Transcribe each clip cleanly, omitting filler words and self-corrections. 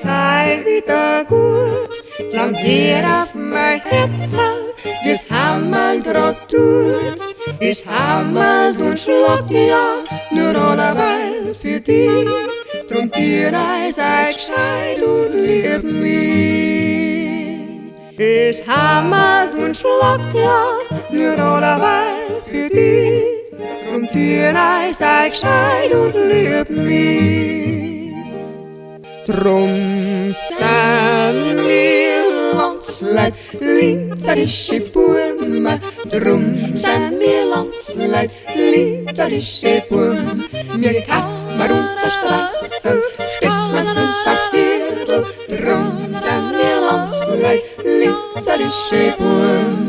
sei wieder gut. Lang her auf mein Herz, wie's hammelt grad tut. Ich hammelt und schlag ja nur alleweil für dich. Drum dir sei gescheit und lieb mich. Ich hammelt und schlag ja nur alleweil für dich. Drum dir sei gescheit und lieb mich. Drum sind wir Landsleit, linzerische Buben. Drum sind wir Landsleit, linzerische Buben. Wir kaufen unser Straße, stecken uns aufs Viertel. Drum sind wir Landsleit, linzerische Buben.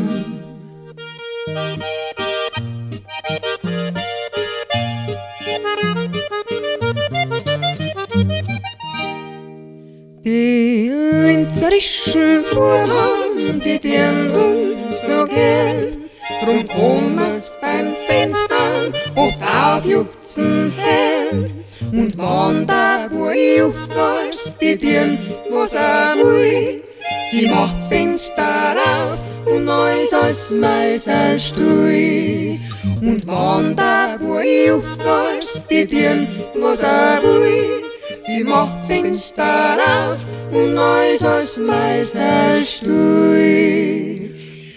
Die linzerischen Buben, die Dirndl so gern, drum kommen's beim Fenster oft aufjuchzen her. Und wann der Bub juchzt, läuft die Dirn, was will. Sie macht's Fenster auf und alles als Meisterstuhl. Und wann der Bub juchzt, läuft die Dirn, was will. Sie macht Fenster auf und alles als Meisterstuhl.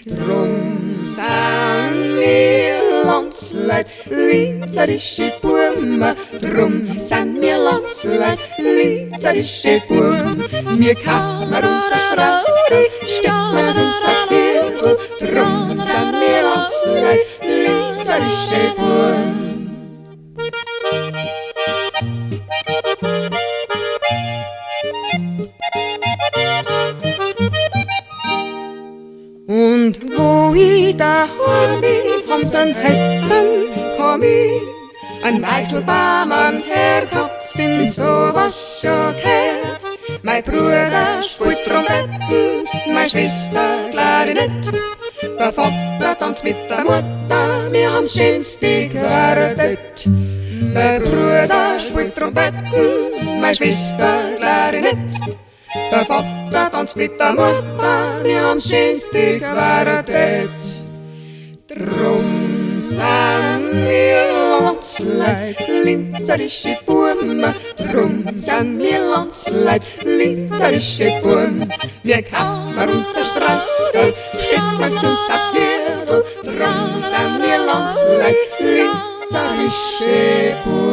Drum sind wir Landsleit, linzerische Buben. Drum sind wir Landsleit, linzerische Buben. Wir kaufen unsere Straße, stecken uns aufs Viertel. Drum sind wir Landsleit, linzerische Buben. Und wo ich daheim bin, haben sie einen Heckenkamin, ein Weichselbaum, ein Herdkatzen, sowas schon gehört. Mein Bruder spielt Trompeten, meine Schwester Klarinett. Der Vater tanzt mit der Mutter, wir haben's schönste Quartett. Der Bruder spielt Trompeten, meine Schwester Klarinett. Der Vater tanzt mit der Mutter, wir haben's schönste Quartett. Drum sind wir Landsleit, linzerische Buben. Drum sind wir Landsleit, linzerische Buben. Wir kaufen unsere Straße, stecken uns aufs Viertel. Drum sind wir Landsleit, linzerische Buben.